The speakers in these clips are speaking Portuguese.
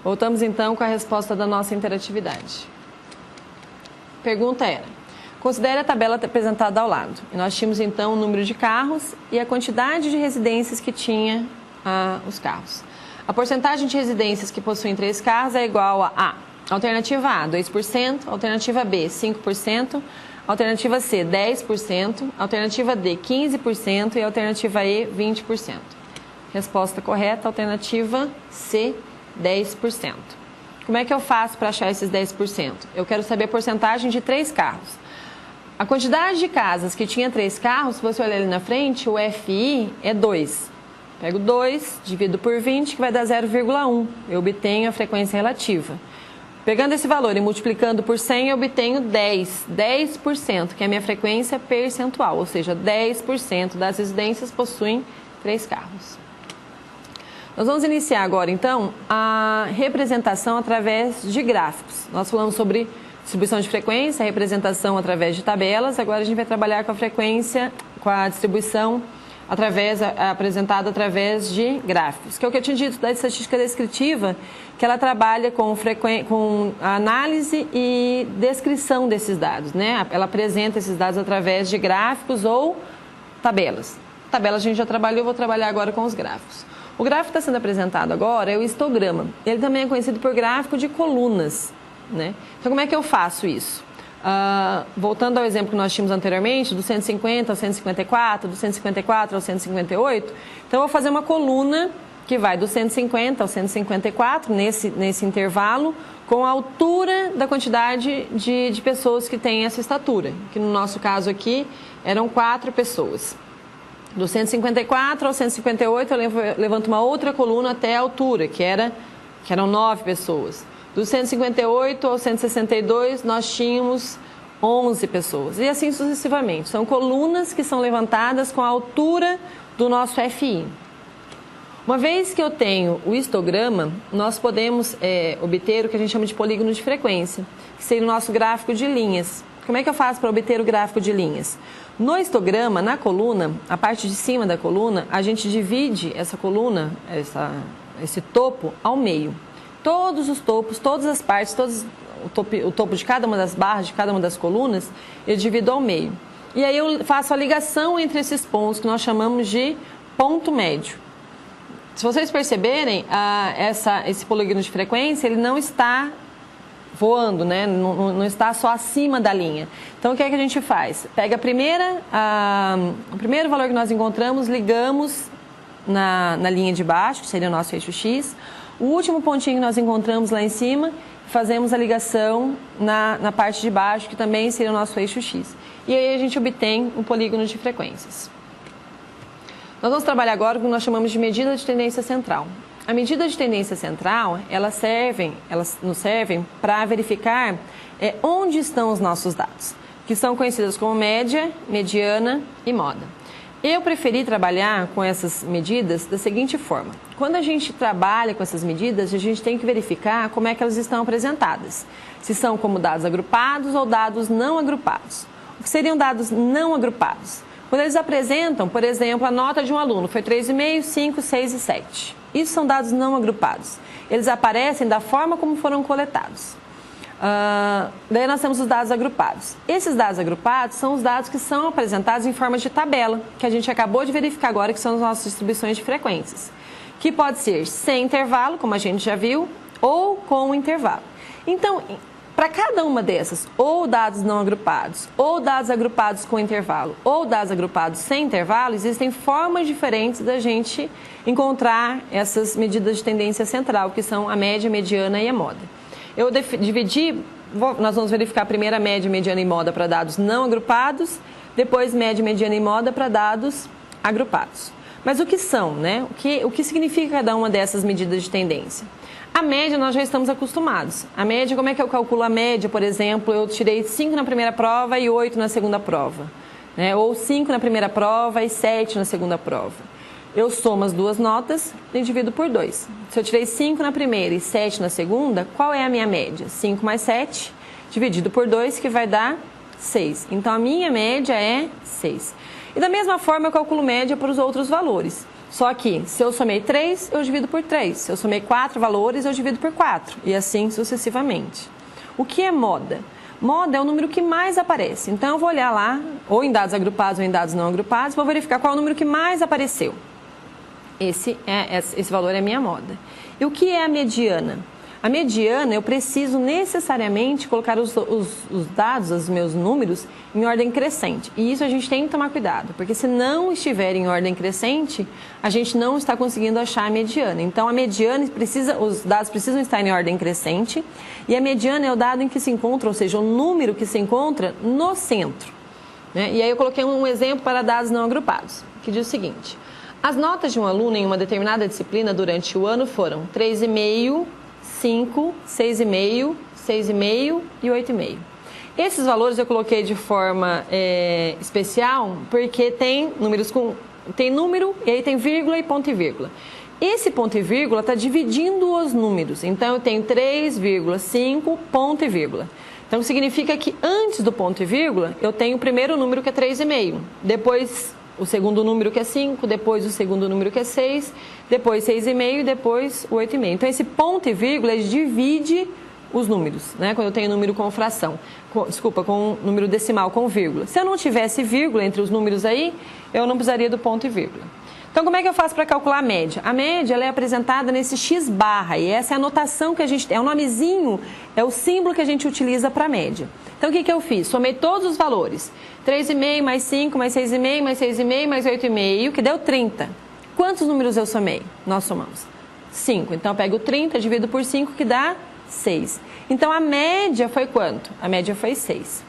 Voltamos então com a resposta da nossa interatividade. Pergunta era: considere a tabela apresentada ao lado. E nós tínhamos então o número de carros e a quantidade de residências que tinha os carros. A porcentagem de residências que possuem 3 carros é igual a alternativa A, 2%, alternativa B, 5%, alternativa C, 10%, alternativa D, 15% e alternativa E, 20%. Resposta correta, alternativa C, 10%. Como é que eu faço para achar esses 10%? Eu quero saber a porcentagem de 3 carros. A quantidade de casas que tinha 3 carros, se você olhar ali na frente, o FI é 2. Pego 2, divido por 20, que vai dar 0,1. Eu obtenho a frequência relativa. Pegando esse valor e multiplicando por 100, eu obtenho 10%, que é a minha frequência percentual, ou seja, 10% das residências possuem 3 carros. Nós vamos iniciar agora, então, a representação através de gráficos. Nós falamos sobre distribuição de frequência, representação através de tabelas. Agora a gente vai trabalhar com a frequência, com a distribuição apresentada através de gráficos, que é o que eu tinha dito da estatística descritiva, que ela trabalha com a análise e descrição desses dados, né? Ela apresenta esses dados através de gráficos ou tabelas. Tabelas a gente já trabalhou, eu vou trabalhar agora com os gráficos. O gráfico que está sendo apresentado agora é o histograma. Ele também é conhecido por gráfico de colunas, né? Então, como é que eu faço isso? Voltando ao exemplo que nós tínhamos anteriormente, do 150 ao 154, do 154 ao 158, então eu vou fazer uma coluna que vai do 150 ao 154, nesse intervalo, com a altura da quantidade de pessoas que têm essa estatura, que no nosso caso aqui eram 4 pessoas. Do 154 ao 158 eu levanto uma outra coluna até a altura, que eram 9 pessoas. Do 158 ao 162, nós tínhamos 11 pessoas. E assim sucessivamente. São colunas que são levantadas com a altura do nosso FI. Uma vez que eu tenho o histograma, nós podemos obter o que a gente chama de polígono de frequência, que seria o nosso gráfico de linhas. Como é que eu faço para obter o gráfico de linhas? No histograma, na coluna, a parte de cima da coluna, a gente divide essa coluna, esse topo, ao meio. Todos os topos, todas as partes, o topo de cada uma das barras, de cada uma das colunas, eu divido ao meio. E aí eu faço a ligação entre esses pontos, que nós chamamos de ponto médio. Se vocês perceberem, esse polígono de frequência, ele não está voando, né? Não está só acima da linha. Então, o que é que a gente faz? Pega o primeiro valor que nós encontramos, ligamos na linha de baixo, que seria o nosso eixo X. O último pontinho que nós encontramos lá em cima, fazemos a ligação na parte de baixo, que também seria o nosso eixo X. E aí a gente obtém um polígono de frequências. Nós vamos trabalhar agora com o que nós chamamos de medida de tendência central. A medida de tendência central, elas nos servem para verificar onde estão os nossos dados, que são conhecidas como média, mediana e moda. Eu preferi trabalhar com essas medidas da seguinte forma. Quando a gente trabalha com essas medidas, a gente tem que verificar como é que elas estão apresentadas. Se são como dados agrupados ou dados não agrupados. O que seriam dados não agrupados? Quando eles apresentam, por exemplo, a nota de um aluno foi 3,5, 5, 6 e 7. Isso são dados não agrupados. Eles aparecem da forma como foram coletados. Daí nós temos os dados agrupados. Esses dados agrupados são os dados que são apresentados em forma de tabela, que a gente acabou de verificar agora, que são as nossas distribuições de frequências, que pode ser sem intervalo, como a gente já viu, ou com intervalo. Então, para cada uma dessas, ou dados não agrupados, ou dados agrupados com intervalo, ou dados agrupados sem intervalo, existem formas diferentes da gente encontrar essas medidas de tendência central, que são a média, mediana e a moda. Eu dividi, nós vamos verificar primeiro a média, mediana e moda para dados não agrupados, depois média, mediana e moda para dados agrupados. Mas o que são, né? O que significa cada uma dessas medidas de tendência? A média nós já estamos acostumados. A média, como é que eu calculo a média, por exemplo? Eu tirei 5 na primeira prova e 8 na segunda prova, né? Ou 5 na primeira prova e 7 na segunda prova. Eu somo as duas notas e divido por 2. Se eu tirei 5 na primeira e 7 na segunda, qual é a minha média? 5 mais 7 dividido por 2, que vai dar 6. Então, a minha média é 6. E da mesma forma, eu calculo média para os outros valores. Só que, se eu somei 3, eu divido por 3. Se eu somei 4 valores, eu divido por 4. E assim sucessivamente. O que é moda? Moda é o número que mais aparece. Então, eu vou olhar lá, ou em dados agrupados ou em dados não agrupados, vou verificar qual é o número que mais apareceu. Esse valor é a minha moda. E o que é a mediana? A mediana, eu preciso necessariamente colocar os dados, os meus números, em ordem crescente. E isso a gente tem que tomar cuidado, porque se não estiver em ordem crescente, a gente não está conseguindo achar a mediana. Então, a mediana os dados precisam estar em ordem crescente, e a mediana é o dado em que se encontra, ou seja, o número que se encontra no centro. Né? E aí eu coloquei um exemplo para dados não agrupados, que diz o seguinte: as notas de um aluno em uma determinada disciplina durante o ano foram 3,5, 5, 6,5, 6,5 e 8,5. Esses valores eu coloquei de forma especial porque tem número e aí tem vírgula e ponto e vírgula. Esse ponto e vírgula está dividindo os números. Então, eu tenho 3,5 ponto e vírgula. Então, significa que antes do ponto e vírgula, eu tenho o primeiro número que é 3,5. Depois, o segundo número que é 5. Depois, o segundo número que é 6. Depois, 6,5 e depois, o 8,5. Então, esse ponto e vírgula ele divide os números, né? Quando eu tenho número com fração. Com número decimal com vírgula. Se eu não tivesse vírgula entre os números aí, eu não precisaria do ponto e vírgula. Então, como é que eu faço para calcular a média? A média ela é apresentada nesse x barra, e essa é a notação que a gente tem. É o nomezinho, é o símbolo que a gente utiliza para a média. Então, o que eu fiz? Somei todos os valores. 3,5 mais 5, mais 6,5, mais 6,5, mais 8,5, que deu 30. Quantos números eu somei? Nós somamos 5. Então, eu pego 30, divido por 5, que dá 6. Então, a média foi quanto? A média foi 6.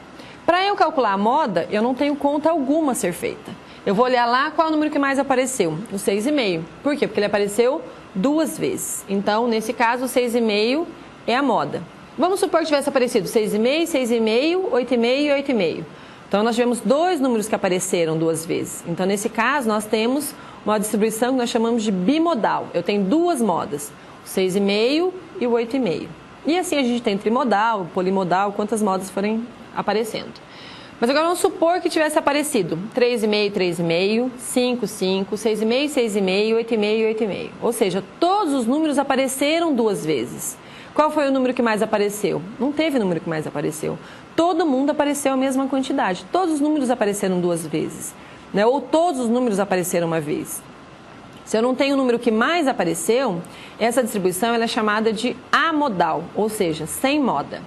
Para eu calcular a moda, eu não tenho conta alguma a ser feita. Eu vou olhar lá qual é o número que mais apareceu, o 6,5. Por quê? Porque ele apareceu 2 vezes. Então, nesse caso, o 6,5 é a moda. Vamos supor que tivesse aparecido 6,5, 6,5, 8,5 e 8,5. Então, nós tivemos 2 números que apareceram 2 vezes. Então, nesse caso, nós temos uma distribuição que nós chamamos de bimodal. Eu tenho 2 modas, o 6,5 e o 8,5. E assim a gente tem trimodal, polimodal, quantas modas forem aparecendo. Mas agora vamos supor que tivesse aparecido 3,5, 3,5, 5, 5, 6,5, 6,5, 8,5 e 8,5. Ou seja, todos os números apareceram 2 vezes. Qual foi o número que mais apareceu? Não teve número que mais apareceu. Todo mundo apareceu a mesma quantidade. Todos os números apareceram 2 vezes. Né? Ou todos os números apareceram uma vez. Se eu não tenho o número que mais apareceu, essa distribuição ela é chamada de amodal, ou seja, sem moda.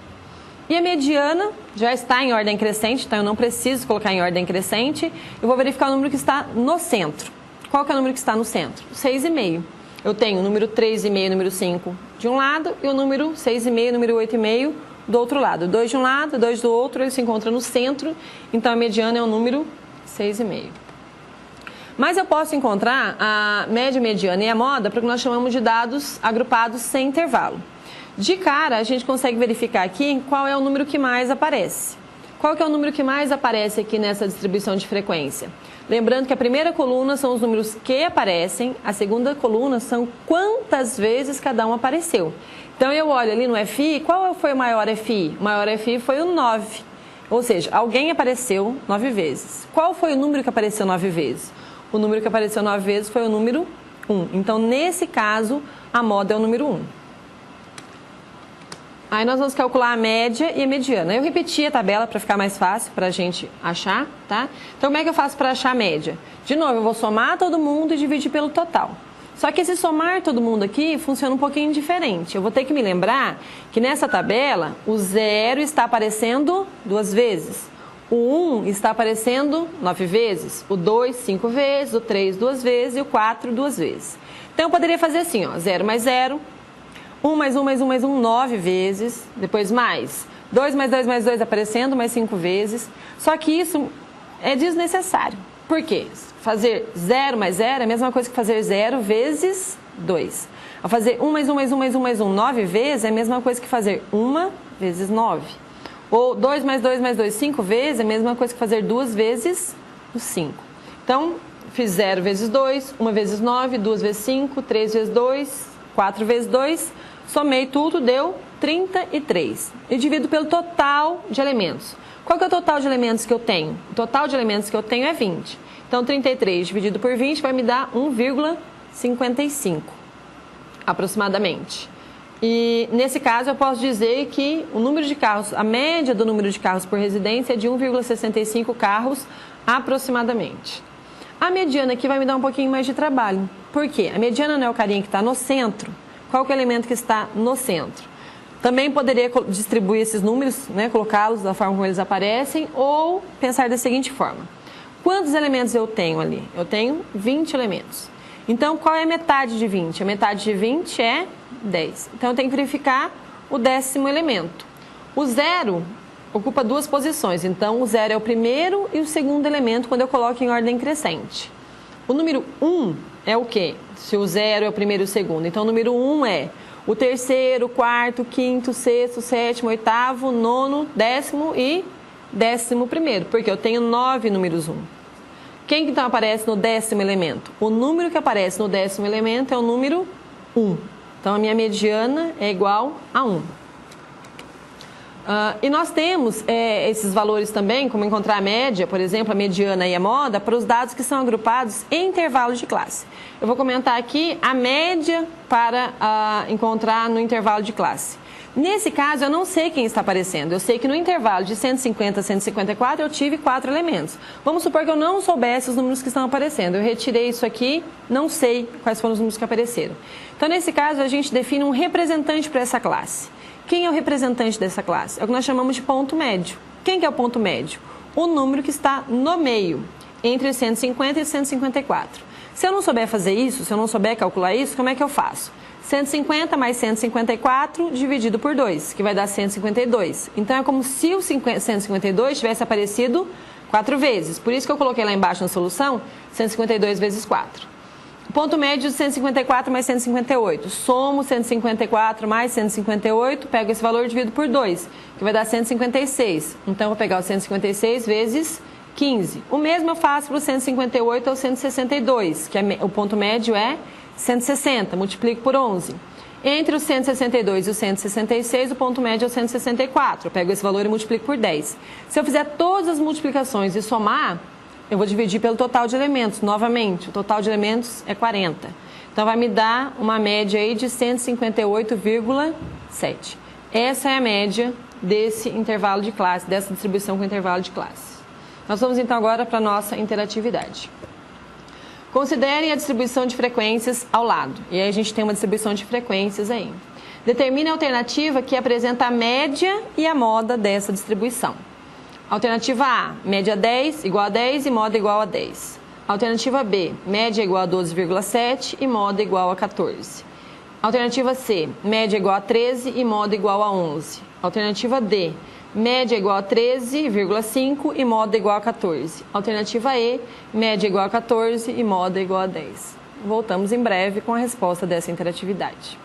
E a mediana já está em ordem crescente, então eu não preciso colocar em ordem crescente. Eu vou verificar o número que está no centro. Qual que é o número que está no centro? 6,5. Eu tenho o número 3,5 e o número 5 de um lado e o número 6,5 e o número 8,5 do outro lado. 2 de um lado, 2 do outro, eles se encontram no centro, então a mediana é o número 6,5. Mas eu posso encontrar a média, mediana e a moda para o que nós chamamos de dados agrupados sem intervalo. De cara, a gente consegue verificar aqui qual é o número que mais aparece. Qual que é o número que mais aparece aqui nessa distribuição de frequência? Lembrando que a primeira coluna são os números que aparecem, a segunda coluna são quantas vezes cada um apareceu. Então, eu olho ali no FI, qual foi o maior FI? O maior FI foi o 9. Ou seja, alguém apareceu 9 vezes. Qual foi o número que apareceu 9 vezes? O número que apareceu 9 vezes foi o número 1. Então, nesse caso, a moda é o número 1. Aí nós vamos calcular a média e a mediana. Eu repeti a tabela para ficar mais fácil para a gente achar, tá? Então, como é que eu faço para achar a média? De novo, eu vou somar todo mundo e dividir pelo total. Só que esse somar todo mundo aqui funciona um pouquinho diferente. Eu vou ter que me lembrar que nessa tabela, o 0 está aparecendo 2 vezes. O 1 está aparecendo 9 vezes. O 2, 5 vezes. O 3, 2 vezes. E o 4, 2 vezes. Então, eu poderia fazer assim, ó, 0 mais 0. 1 mais 1 mais 1 mais 1, 9 vezes, depois mais 2 mais 2 mais 2 aparecendo, mais 5 vezes. Só que isso é desnecessário. Por quê? Fazer 0 mais 0 é a mesma coisa que fazer 0 vezes 2. Ao fazer 1 mais 1 mais 1 mais 1 mais 1 9 vezes é a mesma coisa que fazer 1 vezes 9. Ou 2 mais 2 mais 2 5 vezes é a mesma coisa que fazer 2 vezes o 5. Então, fiz 0 vezes 2, 1 vezes 9, 2 vezes 5, 3 vezes 2... 4 vezes 2, somei tudo, deu 33. E divido pelo total de elementos. Qual que é o total de elementos que eu tenho? O total de elementos que eu tenho é 20. Então, 33 dividido por 20 vai me dar 1,55, aproximadamente. E, nesse caso, eu posso dizer que o número de carros, a média do número de carros por residência é de 1,65 carros, aproximadamente. A mediana aqui vai me dar um pouquinho mais de trabalho. Por quê? A mediana não é o carinha que está no centro. Qual que é o elemento que está no centro? Também poderia distribuir esses números, né, colocá-los da forma como eles aparecem, ou pensar da seguinte forma. Quantos elementos eu tenho ali? Eu tenho 20 elementos. Então, qual é a metade de 20? A metade de 20 é 10. Então, eu tenho que verificar o 10º elemento. O 0 ocupa 2 posições. Então, o 0 é o primeiro e o segundo elemento quando eu coloco em ordem crescente. O número 1 é o quê? Se o 0 é o primeiro e o segundo. Então, o número 1 é o terceiro, quarto, quinto, sexto, sétimo, oitavo, nono, 10º e 11º. Porque eu tenho 9 números 1. Quem então aparece no 10º elemento? O número que aparece no 10º elemento é o número 1. Então, a minha mediana é igual a 1. E nós temos esses valores também, como encontrar a média, por exemplo, a mediana e a moda, para os dados que são agrupados em intervalos de classe. Eu vou comentar aqui a média para encontrar no intervalo de classe. Nesse caso, eu não sei quem está aparecendo. Eu sei que no intervalo de 150 a 154 eu tive 4 elementos. Vamos supor que eu não soubesse os números que estão aparecendo. Eu retirei isso aqui, não sei quais foram os números que apareceram. Então, nesse caso, a gente define um representante para essa classe. Quem é o representante dessa classe? É o que nós chamamos de ponto médio. Quem que é o ponto médio? O número que está no meio, entre 150 e 154. Se eu não souber fazer isso, se eu não souber calcular isso, como é que eu faço? 150 mais 154 dividido por 2, que vai dar 152. Então, é como se o 152 tivesse aparecido 4 vezes. Por isso que eu coloquei lá embaixo na solução 152 vezes 4. Ponto médio de 154 mais 158. Somo 154 mais 158, pego esse valor e divido por 2, que vai dar 156. Então, eu vou pegar o 156 vezes 15. O mesmo eu faço para o 158 ao 162, que o ponto médio é 160, multiplico por 11. Entre o 162 e o 166, o ponto médio é o 164. Eu pego esse valor e multiplico por 10. Se eu fizer todas as multiplicações e somar, eu vou dividir pelo total de elementos. Novamente, o total de elementos é 40. Então, vai me dar uma média aí de 158,7. Essa é a média desse intervalo de classe, dessa distribuição com intervalo de classe. Nós vamos, então, agora para a nossa interatividade. Considerem a distribuição de frequências ao lado. E aí a gente tem uma distribuição de frequências aí. Determine a alternativa que apresenta a média e a moda dessa distribuição. Alternativa A, média 10 igual a 10 e moda igual a 10. Alternativa B, média igual a 12,7 e moda igual a 14. Alternativa C, média igual a 13 e moda igual a 11. Alternativa D, média igual a 13,5 e moda igual a 14. Alternativa E, média igual a 14 e moda igual a 10. Voltamos em breve com a resposta dessa interatividade.